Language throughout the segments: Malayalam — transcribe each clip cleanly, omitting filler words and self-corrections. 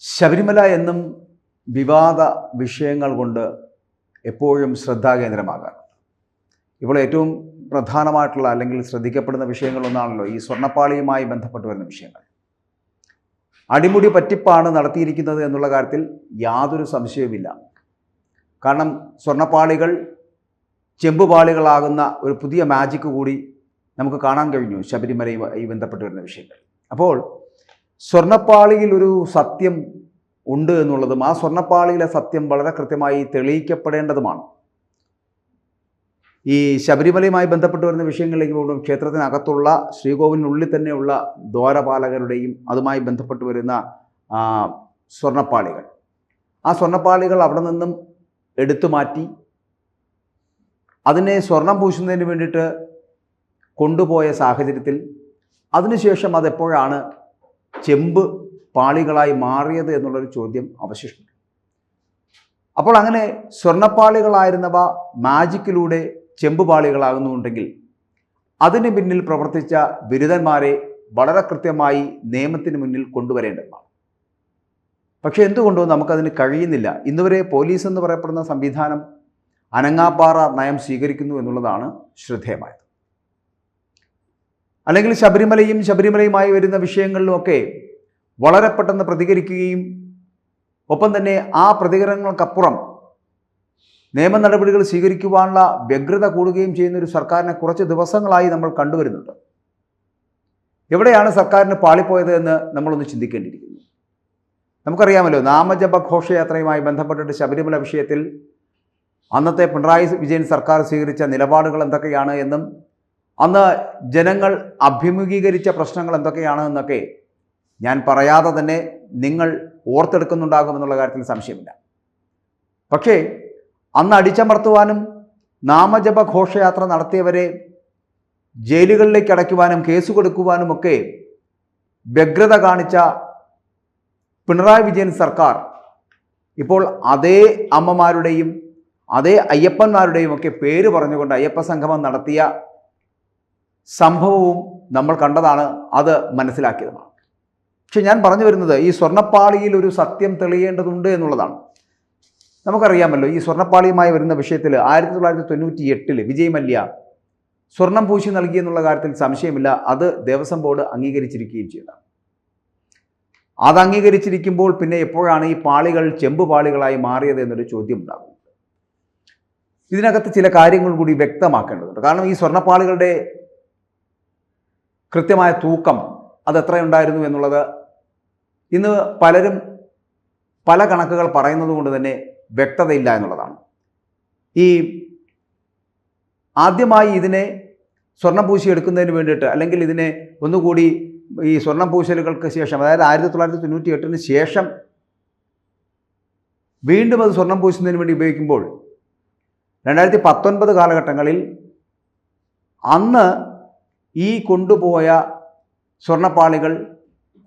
ശബരിമല എന്നും വിവാദ വിഷയങ്ങൾ കൊണ്ട് എപ്പോഴും ശ്രദ്ധാകേന്ദ്രമാകാറുണ്ട്. ഇപ്പോൾ ഏറ്റവും പ്രധാനമായിട്ടുള്ള അല്ലെങ്കിൽ ശ്രദ്ധിക്കപ്പെടുന്ന വിഷയങ്ങളൊന്നാണല്ലോ ഈ സ്വർണ്ണപ്പാളിയുമായി ബന്ധപ്പെട്ട് വരുന്ന വിഷയങ്ങൾ. അടിമുടി പറ്റിപ്പാണ് നടത്തിയിരിക്കുന്നത് എന്നുള്ള കാര്യത്തിൽ യാതൊരു സംശയവുമില്ല. കാരണം സ്വർണ്ണപ്പാളികൾ ചെമ്പുപാളികളാകുന്ന ഒരു പുതിയ മാജിക് കൂടി നമുക്ക് കാണാൻ കഴിഞ്ഞു ശബരിമലയുമായി ബന്ധപ്പെട്ട് വരുന്ന വിഷയങ്ങൾ. അപ്പോൾ സ്വർണ്ണപ്പാളിയിൽ ഒരു സത്യം ഉണ്ട് എന്നുള്ളതും ആ സ്വർണ്ണപ്പാളിയിലെ സത്യം വളരെ കൃത്യമായി തെളിയിക്കപ്പെടേണ്ടതുമാണ്. ഈ ശബരിമലയുമായി ബന്ധപ്പെട്ട് വരുന്ന വിഷയങ്ങളിലേക്ക് പോകുമ്പോൾ ക്ഷേത്രത്തിനകത്തുള്ള ശ്രീകോവിലിനുള്ളിൽ തന്നെയുള്ള ദ്വാരപാലകരുടെയും അതുമായി ബന്ധപ്പെട്ട് വരുന്ന സ്വർണ്ണപ്പാളികൾ, ആ സ്വർണ്ണപ്പാളികൾ അവിടെ നിന്നും എടുത്തു മാറ്റി അതിനെ സ്വർണം പൂശുന്നതിന് വേണ്ടിയിട്ട് കൊണ്ടുപോയ സാഹചര്യത്തിൽ അതിനുശേഷം അതെപ്പോഴാണ് ചെമ്പ് പാളികളായി മാറിയത് എന്നുള്ളൊരു ചോദ്യം അവശേഷിക്കുന്നു. അപ്പോൾ അങ്ങനെ സ്വർണ്ണപ്പാളികളായിരുന്നവ മാജിക്കിലൂടെ ചെമ്പ് പാളികളാകുന്നുണ്ടെങ്കിൽ അതിന് പിന്നിൽ പ്രവർത്തിച്ച ബിരുദന്മാരെ വളരെ കൃത്യമായി നിയമത്തിന് മുന്നിൽ കൊണ്ടുവരേണ്ടതാണ്. പക്ഷേ എന്തുകൊണ്ടോ നമുക്കതിന് കഴിയുന്നില്ല. ഇന്നുവരെ പോലീസ് എന്ന് പറയപ്പെടുന്ന സംവിധാനം അനങ്ങാപ്പാറ നയം സ്വീകരിക്കുന്നു എന്നുള്ളതാണ് ശ്രദ്ധേയമായത്. അല്ലെങ്കിൽ ശബരിമലയുമായി വരുന്ന വിഷയങ്ങളിലുമൊക്കെ വളരെ പെട്ടെന്ന് പ്രതികരിക്കുകയും ഒപ്പം തന്നെ ആ പ്രതികരണങ്ങൾക്കപ്പുറം നിയമ നടപടികൾ സ്വീകരിക്കുവാനുള്ള വ്യഗ്രത കൂടുകയും ചെയ്യുന്ന ഒരു സർക്കാരിനെ കുറച്ച് ദിവസങ്ങളായി നമ്മൾ കണ്ടുവരുന്നുണ്ട്. എവിടെയാണ് സർക്കാരിന് പാളിപ്പോയത് എന്ന് നമ്മളൊന്ന് ചിന്തിക്കേണ്ടിയിരിക്കുന്നു. നമുക്കറിയാമല്ലോ, നാമജപ ഘോഷയാത്രയുമായി ബന്ധപ്പെട്ടിട്ട് ശബരിമല വിഷയത്തിൽ അന്നത്തെ പിണറായി വിജയൻ സർക്കാർ സ്വീകരിച്ച നിലപാടുകൾ എന്തൊക്കെയാണ് എന്നും അന്ന് ജനങ്ങൾ അഭിമുഖീകരിച്ച പ്രശ്നങ്ങൾ എന്തൊക്കെയാണ് എന്നൊക്കെ ഞാൻ പറയാതെ തന്നെ നിങ്ങൾ ഓർത്തെടുക്കുന്നുണ്ടാകുമെന്നുള്ള കാര്യത്തിൽ സംശയമില്ല. പക്ഷേ അന്ന് അടിച്ചമർത്തുവാനും നാമജപ ഘോഷയാത്ര നടത്തിയവരെ ജയിലുകളിലേക്ക് അടയ്ക്കുവാനും കേസ് കൊടുക്കുവാനുമൊക്കെ വ്യഗ്രത കാണിച്ച പിണറായി വിജയൻ സർക്കാർ ഇപ്പോൾ അതേ അമ്മമാരുടെയും അതേ അയ്യപ്പന്മാരുടെയും ഒക്കെ പേര് പറഞ്ഞുകൊണ്ട് അയ്യപ്പ സംഗമം നടത്തിയ സംഭവവും നമ്മൾ കണ്ടതാണ്, അത് മനസ്സിലാക്കിയതുമാണ്. പക്ഷെ ഞാൻ പറഞ്ഞു വരുന്നത് ഈ സ്വർണ്ണപ്പാളിയിൽ ഒരു സത്യം തെളിയേണ്ടതുണ്ട് എന്നുള്ളതാണ്. നമുക്കറിയാമല്ലോ, ഈ സ്വർണ്ണപ്പാളിയുമായി വരുന്ന വിഷയത്തിൽ 1998 വിജയ് മല്യ സ്വർണം പൂശി നൽകി എന്നുള്ള കാര്യത്തിൽ സംശയമില്ല. അത് ദേവസ്വം ബോർഡ് അംഗീകരിച്ചിരിക്കുകയും ചെയ്തതാണ്. അത് അംഗീകരിച്ചിരിക്കുമ്പോൾ പിന്നെ എപ്പോഴാണ് ഈ പാളികൾ ചെമ്പ് പാളികളായി മാറിയത് എന്നൊരു ചോദ്യം ഉണ്ടാകും. ഇതിനകത്ത് ചില കാര്യങ്ങൾ കൂടി വ്യക്തമാക്കേണ്ടതുണ്ട്. കാരണം ഈ സ്വർണ്ണപ്പാളികളുടെ കൃത്യമായ തൂക്കം അത് എത്രയുണ്ടായിരുന്നു എന്നുള്ളത് ഇന്ന് പലരും പല കണക്കുകൾ പറയുന്നത് കൊണ്ട് തന്നെ വ്യക്തതയില്ല എന്നുള്ളതാണ്. ഈ ആദ്യമായി ഇതിനെ സ്വർണം പൂശി എടുക്കുന്നതിന് വേണ്ടിയിട്ട്, അല്ലെങ്കിൽ ഇതിനെ ഒന്നുകൂടി ഈ സ്വർണം പൂശലുകൾക്ക് ശേഷം, അതായത് 1998 ശേഷം വീണ്ടും അത് സ്വർണം പൂശുന്നതിന് വേണ്ടി ഉപയോഗിക്കുമ്പോൾ 2019 കാലഘട്ടങ്ങളിൽ അന്ന് ഈ കൊണ്ടുപോയ സ്വർണ്ണപ്പാളികൾ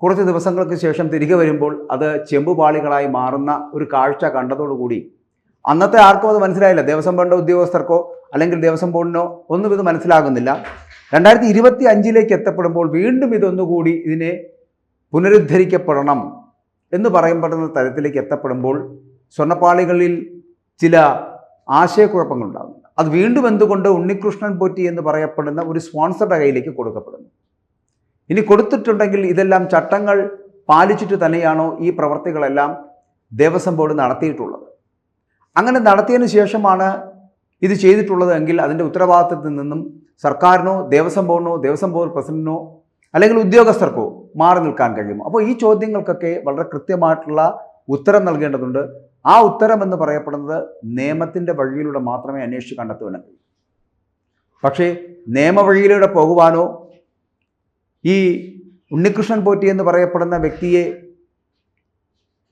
കുറച്ച് ദിവസങ്ങൾക്ക് ശേഷം തിരികെ വരുമ്പോൾ അത് ചെമ്പുപാളികളായി മാറുന്ന ഒരു കാഴ്ച കണ്ടതോടുകൂടി അന്നത്തെ ആർക്കും അത് മനസ്സിലായില്ല. ദേവസ്വം ബോർഡ് ഉദ്യോഗസ്ഥർക്കോ അല്ലെങ്കിൽ ദേവസ്വം ബോർഡിനോ ഒന്നും ഇത് മനസ്സിലാകുന്നില്ല. 2025 എത്തപ്പെടുമ്പോൾ വീണ്ടും ഇതൊന്നുകൂടി ഇതിനെ പുനരുദ്ധരിക്കപ്പെടണം എന്ന് പറയപ്പെടുന്ന തരത്തിലേക്ക് എത്തപ്പെടുമ്പോൾ സ്വർണ്ണപ്പാളികളിൽ ചില ആശയക്കുഴപ്പങ്ങളുണ്ടാകുന്നു. അത് വീണ്ടും എന്തുകൊണ്ട് ഉണ്ണികൃഷ്ണൻ പോറ്റി എന്ന് പറയപ്പെടുന്ന ഒരു സ്പോൺസറുടെ കയ്യിലേക്ക് കൊടുക്കപ്പെടുന്നു. ഇനി കൊടുത്തിട്ടുണ്ടെങ്കിൽ ഇതെല്ലാം ചട്ടങ്ങൾ പാലിച്ചിട്ട് തന്നെയാണോ ഈ പ്രവർത്തികളെല്ലാം ദേവസ്വം ബോർഡ് നടത്തിയിട്ടുള്ളത്? അങ്ങനെ നടത്തിയതിന് ശേഷമാണ് ഇത് ചെയ്തിട്ടുള്ളത് എങ്കിൽ അതിൻ്റെ ഉത്തരവാദിത്തത്തിൽ നിന്നും സർക്കാരിനോ ദേവസ്വം ബോർഡിനോ ദേവസ്വം ബോർഡ് പ്രസിഡന്റിനോ അല്ലെങ്കിൽ ഉദ്യോഗസ്ഥർക്കോ മാറി നിൽക്കാൻ കഴിയുമോ? അപ്പോൾ ഈ ചോദ്യങ്ങൾക്കൊക്കെ വളരെ കൃത്യമായിട്ടുള്ള ഉത്തരം നൽകേണ്ടതുണ്ട്. ആ ഉത്തരം എന്ന് പറയപ്പെടുന്നത് നിയമത്തിൻ്റെ വഴിയിലൂടെ മാത്രമേ അന്വേഷിച്ച് കണ്ടെത്തുവാൻ കഴിയൂ. പക്ഷേ നിയമവഴിയിലൂടെ പോകുവാനോ ഈ ഉണ്ണികൃഷ്ണൻ പോറ്റി എന്ന് പറയപ്പെടുന്ന വ്യക്തിയെ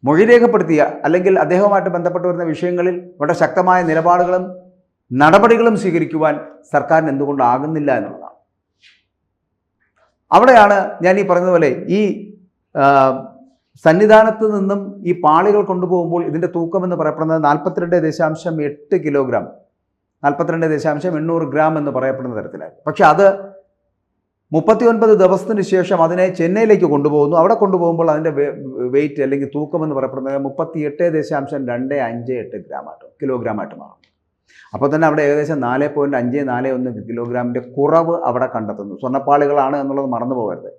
മൊഴി രേഖപ്പെടുത്തിയ അല്ലെങ്കിൽ അദ്ദേഹവുമായിട്ട് ബന്ധപ്പെട്ട് വരുന്ന വിഷയങ്ങളിൽ വളരെ ശക്തമായ നിലപാടുകളും നടപടികളും സ്വീകരിക്കുവാൻ സർക്കാരിന് എന്തുകൊണ്ടാകുന്നില്ല എന്നുള്ളതാണ്. അവിടെയാണ് ഞാൻ ഈ പറഞ്ഞതുപോലെ ഈ സന്നിധാനത്ത് നിന്നും ഈ പാളികൾ കൊണ്ടുപോകുമ്പോൾ ഇതിൻ്റെ തൂക്കം എന്ന് പറയപ്പെടുന്നത് 42.8 കിലോഗ്രാം, 42.800 ഗ്രാം എന്ന് പറയപ്പെടുന്ന തരത്തിലായി. പക്ഷെ അത് 39 ദിവസത്തിന് ശേഷം അതിനെ ചെന്നൈയിലേക്ക് കൊണ്ടുപോകുന്നു. അവിടെ കൊണ്ടുപോകുമ്പോൾ അതിൻ്റെ വെയിറ്റ് അല്ലെങ്കിൽ തൂക്കം എന്ന് പറയപ്പെടുന്നത് 38.258 കിലോഗ്രാമായിട്ട് മാറും. അപ്പോൾ തന്നെ അവിടെ ഏകദേശം 4.541 കിലോഗ്രാമിൻ്റെ കുറവ് അവിടെ കണ്ടെത്തുന്നു. സ്വർണ്ണപ്പാളികളാണ് എന്നുള്ളത് മറന്നു പോകരുത്.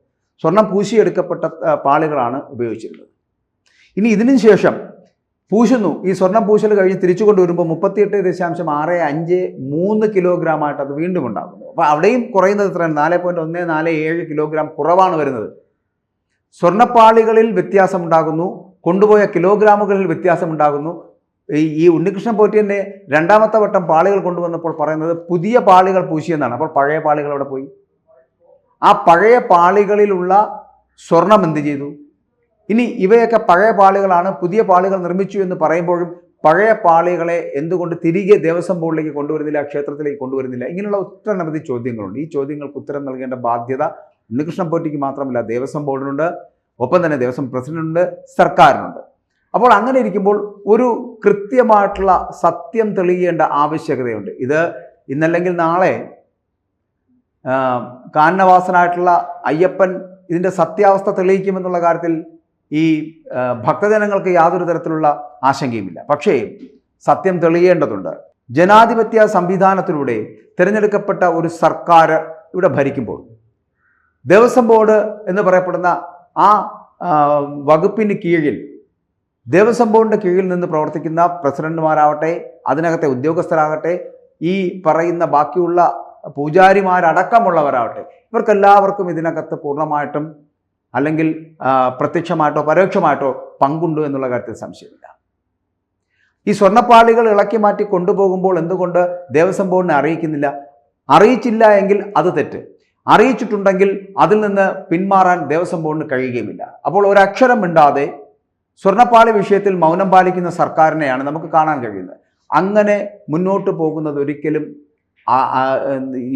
സ്വർണം പൂശിയെടുക്കപ്പെട്ട പാളികളാണ് ഉപയോഗിച്ചിരുന്നത്. ഇനി ഇതിനു ശേഷം പൂശുന്നു. ഈ സ്വർണം പൂശൽ കഴിഞ്ഞ് തിരിച്ചു കൊണ്ടുവരുമ്പോൾ 38.653 കിലോഗ്രാമായിട്ട് അത് വീണ്ടും ഉണ്ടാകുന്നു. അപ്പോൾ അവിടെയും കുറയുന്നത് എത്രയാണ്? 4.147 കിലോഗ്രാം കുറവാണ് വരുന്നത്. സ്വർണ്ണപ്പാളികളിൽ വ്യത്യാസമുണ്ടാകുന്നു, കൊണ്ടുപോയ കിലോഗ്രാമുകളിൽ വ്യത്യാസമുണ്ടാകുന്നു. ഈ ഉണ്ണികൃഷ്ണൻ പോറ്റിയൻ്റെ രണ്ടാമത്തെ വട്ടം പാളികൾ കൊണ്ടുവന്നപ്പോൾ പറയുന്നത് പുതിയ പാളികൾ പൂശിയെന്നാണ്. അപ്പോൾ പഴയ പാളികൾ അവിടെ പോയി. ആ പഴയ പാളികളിലുള്ള സ്വർണം എന്ത് ചെയ്തു? ഇനി ഇവയൊക്കെ പഴയ പാളികളാണ്, പുതിയ പാളികൾ നിർമ്മിച്ചു എന്ന് പറയുമ്പോഴും പഴയ പാളികളെ എന്തുകൊണ്ട് തിരികെ ദേവസ്വം ബോർഡിലേക്ക് കൊണ്ടുവരുന്നില്ല, ക്ഷേത്രത്തിലേക്ക് കൊണ്ടുവരുന്നില്ല? ഇങ്ങനെയുള്ള ഒട്ടനവധി ചോദ്യങ്ങളുണ്ട്. ഈ ചോദ്യങ്ങൾക്ക് ഉത്തരം നൽകേണ്ട ബാധ്യത ഉണ്ണികൃഷ്ണൻ പോറ്റിക്ക് മാത്രമല്ല, ദേവസ്വം ബോർഡിനുണ്ട്, ഒപ്പം തന്നെ ദേവസ്വം പ്രസിഡന്റുണ്ട്, സർക്കാരിനുണ്ട്. അപ്പോൾ അങ്ങനെ ഇരിക്കുമ്പോൾ ഒരു കൃത്യമായിട്ടുള്ള സത്യം തെളിയേണ്ട ആവശ്യകതയുണ്ട്. ഇത് ഇന്നല്ലെങ്കിൽ നാളെ കാനനവാസനായിട്ടുള്ള അയ്യപ്പൻ ഇതിൻ്റെ സത്യാവസ്ഥ തെളിയിക്കുമെന്നുള്ള കാര്യത്തിൽ ഈ ഭക്തജനങ്ങൾക്ക് യാതൊരു തരത്തിലുള്ള ആശങ്കയുമില്ല. പക്ഷേ സത്യം തെളിയേണ്ടതുണ്ട്. ജനാധിപത്യ സംവിധാനത്തിലൂടെ തിരഞ്ഞെടുക്കപ്പെട്ട ഒരു സർക്കാർ ഇവിടെ ഭരിക്കുമ്പോൾ ദേവസ്വം ബോർഡ് എന്ന് പറയപ്പെടുന്ന ആ വകുപ്പിന് കീഴിൽ, ദേവസ്വം ബോർഡിൻ്റെ കീഴിൽ നിന്ന് പ്രവർത്തിക്കുന്ന പ്രസിഡന്റുമാരാവട്ടെ, അതിനകത്തെ ഉദ്യോഗസ്ഥരാകട്ടെ, ഈ പറയുന്ന ബാക്കിയുള്ള പൂജാരിമാരടക്കമുള്ളവരാവട്ടെ, ഇവർക്കെല്ലാവർക്കും ഇതിനകത്ത് പൂർണ്ണമായിട്ടും അല്ലെങ്കിൽ പ്രത്യക്ഷമായിട്ടോ പരോക്ഷമായിട്ടോ പങ്കുണ്ട് എന്നുള്ള കാര്യത്തിൽ സംശയമില്ല. ഈ സ്വർണ്ണപ്പാളികൾ ഇളക്കി മാറ്റി കൊണ്ടുപോകുമ്പോൾ എന്തുകൊണ്ട് ദേവസ്വം ബോർഡിനെ അറിയിക്കുന്നില്ല? അറിയിച്ചില്ല എങ്കിൽ അത് തെറ്റ്. അറിയിച്ചിട്ടുണ്ടെങ്കിൽ അതിൽ നിന്ന് പിന്മാറാൻ ദേവസ്വം ബോർഡിന് കഴിയുകയുമില്ല. അപ്പോൾ ഒരക്ഷരം മിണ്ടാതെ സ്വർണ്ണപ്പാളി വിഷയത്തിൽ മൗനം പാലിക്കുന്ന സർക്കാരിനെയാണ് നമുക്ക് കാണാൻ കഴിയുന്നത്. അങ്ങനെ മുന്നോട്ട് പോകുന്നത് ഒരിക്കലും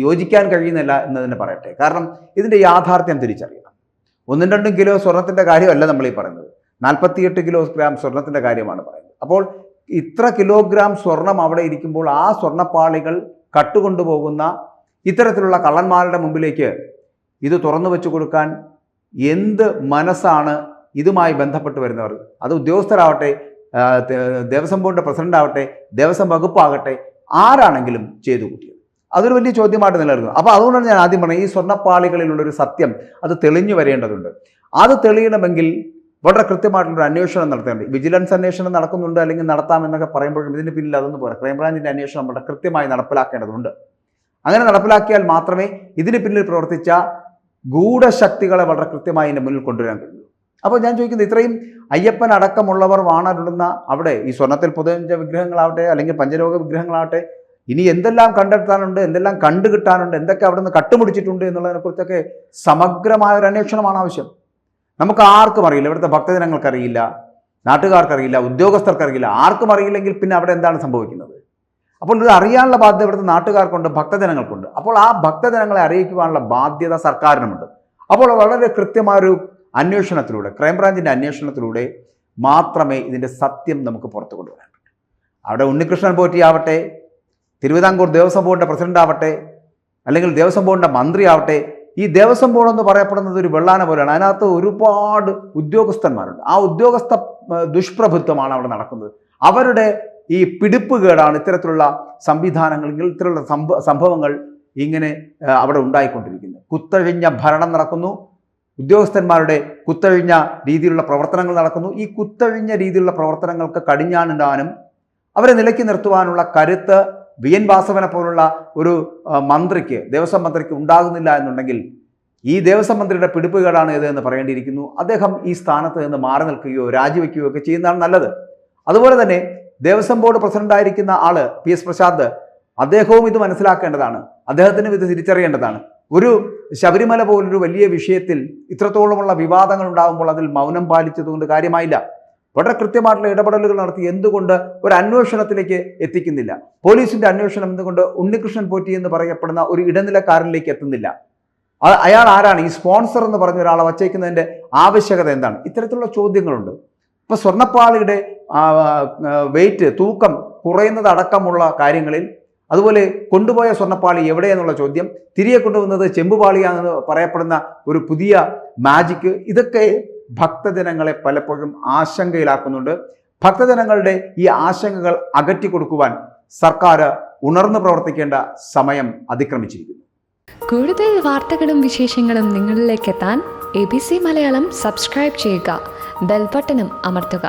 യോജിക്കാൻ കഴിയുന്നില്ല എന്ന് തന്നെ പറയട്ടെ. കാരണം ഇതിൻ്റെ യാഥാർത്ഥ്യം തിരിച്ചറിയണം. 1-2 കിലോ സ്വർണത്തിൻ്റെ കാര്യമല്ല നമ്മൾ ഈ പറയുന്നത്, 48 കിലോഗ്രാം സ്വർണത്തിൻ്റെ കാര്യമാണ് പറയുന്നത്. അപ്പോൾ ഇത്ര കിലോഗ്രാം സ്വർണം അവിടെ ഇരിക്കുമ്പോൾ ആ സ്വർണ്ണപ്പാളികൾ കട്ടുകൊണ്ടുപോകുന്ന ഇത്തരത്തിലുള്ള കള്ളന്മാരുടെ മുമ്പിലേക്ക് ഇത് തുറന്നു വെച്ചു കൊടുക്കാൻ എന്ത് മനസ്സാണ് ഇതുമായി ബന്ധപ്പെട്ട് വരുന്നവർ? അത് ഉദ്യോഗസ്ഥരാവട്ടെ, ദേവസ്വം ബോർഡിൻ്റെ പ്രസിഡന്റ് ആവട്ടെ, ദേവസ്വം വകുപ്പാകട്ടെ, ആരാണെങ്കിലും ചെയ്തു കൂട്ടിയത്. അതൊരു വലിയ ചോദ്യമായിട്ട് നിലനിൽക്കുന്നു. അപ്പോൾ അതുകൊണ്ടാണ് ഞാൻ ആദ്യം പറഞ്ഞത്, ഈ സ്വർണ്ണപ്പാളികളിലുള്ളൊരു സത്യം അത് തെളിഞ്ഞു വരേണ്ടതുണ്ട്. അത് തെളിയണമെങ്കിൽ വളരെ കൃത്യമായിട്ടുള്ളൊരു അന്വേഷണം നടത്തേണ്ടത്. വിജിലൻസ് അന്വേഷണം നടക്കുന്നുണ്ട്, അല്ലെങ്കിൽ നടത്താമെന്നൊക്കെ പറയുമ്പോഴും ഇതിന് പിന്നിൽ അതൊന്നും പോരാ. ക്രൈംബ്രാഞ്ചിൻ്റെ അന്വേഷണം വളരെ കൃത്യമായി നടപ്പിലാക്കേണ്ടതുണ്ട്. അങ്ങനെ നടപ്പിലാക്കിയാൽ മാത്രമേ ഇതിന് പിന്നിൽ പ്രവർത്തിച്ച ഗൂഢശക്തികളെ വളരെ കൃത്യമായി ഇതിൻ്റെ മുന്നിൽ കൊണ്ടുവരാൻ കഴിയൂ. അപ്പോൾ ഞാൻ ചോദിക്കുന്നത്, ഇത്രയും അയ്യപ്പൻ അടക്കമുള്ളവർ വാണരുളുന്ന അവിടെ ഈ സ്വർണ്ണത്തിൽ പൊതിഞ്ഞ വിഗ്രഹങ്ങളാവട്ടെ, അല്ലെങ്കിൽ പഞ്ചലോക വിഗ്രഹങ്ങളാവട്ടെ, ഇനി എന്തെല്ലാം കണ്ടെത്താനുണ്ട്, എന്തെല്ലാം കണ്ടുകിട്ടാനുണ്ട്, എന്തൊക്കെ അവിടെ നിന്ന് കട്ടുമുടിച്ചിട്ടുണ്ട് എന്നുള്ളതിനെക്കുറിച്ചൊക്കെ സമഗ്രമായ ഒരു അന്വേഷണമാണ് ആവശ്യം. നമുക്ക് ആർക്കും അറിയില്ല, ഇവിടുത്തെ ഭക്തജനങ്ങൾക്കറിയില്ല, നാട്ടുകാർക്കറിയില്ല, ഉദ്യോഗസ്ഥർക്കറിയില്ല. ആർക്കും അറിയില്ലെങ്കിൽ പിന്നെ അവിടെ എന്താണ് സംഭവിക്കുന്നത്? അപ്പോൾ ഇത് അറിയാനുള്ള ബാധ്യത ഇവിടുത്തെ നാട്ടുകാർക്കുണ്ട്, ഭക്തജനങ്ങൾക്കുണ്ട്. അപ്പോൾ ആ ഭക്തജനങ്ങളെ അറിയിക്കുവാനുള്ള ബാധ്യത സർക്കാരിനുമുണ്ട്. അപ്പോൾ വളരെ കൃത്യമായൊരു അന്വേഷണത്തിലൂടെ, ക്രൈംബ്രാഞ്ചിൻ്റെ അന്വേഷണത്തിലൂടെ മാത്രമേ ഇതിൻ്റെ സത്യം നമുക്ക് പുറത്തു കൊണ്ടുവരാൻ പറ്റൂ. അവിടെ ഉണ്ണികൃഷ്ണൻ പോറ്റിയാവട്ടെ, തിരുവിതാംകൂർ ദേവസ്വം ബോർഡിൻ്റെ പ്രസിഡന്റ് ആവട്ടെ, അല്ലെങ്കിൽ ദേവസ്വം ബോർഡിൻ്റെ മന്ത്രി ആവട്ടെ, ഈ ദേവസ്വം ബോർഡ് എന്ന് പറയപ്പെടുന്നത് ഒരു വെള്ളാന പോലെയാണ്. അതിനകത്ത് ഒരുപാട് ഉദ്യോഗസ്ഥന്മാരുണ്ട്. ആ ഉദ്യോഗസ്ഥ ദുഷ്പ്രഭുത്വമാണ് അവിടെ നടക്കുന്നത്. അവരുടെ ഈ പിടിപ്പുകേടാണ് ഇത്തരത്തിലുള്ള സംവിധാനങ്ങൾ, ഇത്തരത്തിലുള്ള സംഭവങ്ങൾ ഇങ്ങനെ അവിടെ ഉണ്ടായിക്കൊണ്ടിരിക്കുന്നത്. കുത്തഴിഞ്ഞ ഭരണം നടക്കുന്നു, ഉദ്യോഗസ്ഥന്മാരുടെ കുത്തഴിഞ്ഞ രീതിയിലുള്ള പ്രവർത്തനങ്ങൾ നടക്കുന്നു. ഈ കുത്തഴിഞ്ഞ രീതിയിലുള്ള പ്രവർത്തനങ്ങൾക്ക് കടിഞ്ഞാണിടാനും അവരെ നിലയ്ക്ക് നിർത്തുവാനുള്ള കരുത്ത് വി.എൻ. വാസവനെ പോലുള്ള ഒരു മന്ത്രിക്ക്, ദേവസ്വം മന്ത്രിക്ക് ഉണ്ടാകുന്നില്ല എന്നുണ്ടെങ്കിൽ ഈ ദേവസ്വം മന്ത്രിയുടെ പിടിപ്പുകേടാണ് ഇത് എന്ന് പറയേണ്ടിയിരിക്കുന്നു. അദ്ദേഹം ഈ സ്ഥാനത്ത് നിന്ന് മാറി നിൽക്കുകയോ രാജിവെക്കുകയോ ഒക്കെ ചെയ്യുന്നതാണ് നല്ലത്. അതുപോലെ തന്നെ ദേവസ്വം ബോർഡ് പ്രസിഡന്റായിരിക്കുന്ന ആള് PS പ്രസാദ്, അദ്ദേഹവും ഇത് മനസ്സിലാക്കേണ്ടതാണ്. അദ്ദേഹത്തിനും ഇത് തിരിച്ചറിയേണ്ടതാണ്. ഒരു ശബരിമല പോലൊരു വലിയ വിഷയത്തിൽ ഇത്രത്തോളമുള്ള വിവാദങ്ങൾ ഉണ്ടാകുമ്പോൾ അതിൽ മൗനം പാലിച്ചതുകൊണ്ട് കാര്യമായില്ല. വളരെ കൃത്യമായിട്ടുള്ള ഇടപെടലുകൾ നടത്തി എന്തുകൊണ്ട് ഒരു അന്വേഷണത്തിലേക്ക് എത്തിക്കുന്നില്ല? പോലീസിന്റെ അന്വേഷണം എന്തുകൊണ്ട് ഉണ്ണികൃഷ്ണൻ പോറ്റി എന്ന് പറയപ്പെടുന്ന ഒരു ഇടനിലക്കാരനിലേക്ക് എത്തുന്നില്ല? അയാൾ ആരാണ്? ഈ സ്പോൺസർ എന്ന് പറഞ്ഞ ഒരാളെ വച്ചേക്കുന്നതിൻ്റെ ആവശ്യകത എന്താണ്? ഇത്തരത്തിലുള്ള ചോദ്യങ്ങളുണ്ട്. ഇപ്പൊ സ്വർണ്ണപ്പാളിയുടെ വെയിറ്റ്, തൂക്കം കുറയുന്നത് അടക്കമുള്ള കാര്യങ്ങളിൽ അതുപോലെ കൊണ്ടുപോയ സ്വർണ്ണപ്പാളി എവിടെയെന്നുള്ള ചോദ്യം, തിരികെ കൊണ്ടുവന്നത് ചെമ്പുപാളിയാണെന്ന് പറയപ്പെടുന്ന ഒരു പുതിയ മാജിക്ക്, ഇതൊക്കെ ഭക്തജനങ്ങളെ പലപ്പോഴും ആശങ്കയിലാക്കുന്നുണ്ട്. ഭക്തജനങ്ങളുടെ ഈ ആശങ്കകൾ അകറ്റിക്കൊടുക്കുവാൻ സർക്കാർ ഉണർന്നു പ്രവർത്തിക്കേണ്ട സമയം അതിക്രമിച്ചിരിക്കുന്നു. കൂടുതൽ വാർത്തകളും വിശേഷങ്ങളും നിങ്ങളിലേക്ക് എത്താൻ ABC മലയാളം സബ്സ്ക്രൈബ് ചെയ്യുക, ബെൽ ബട്ടണും അമർത്തുക.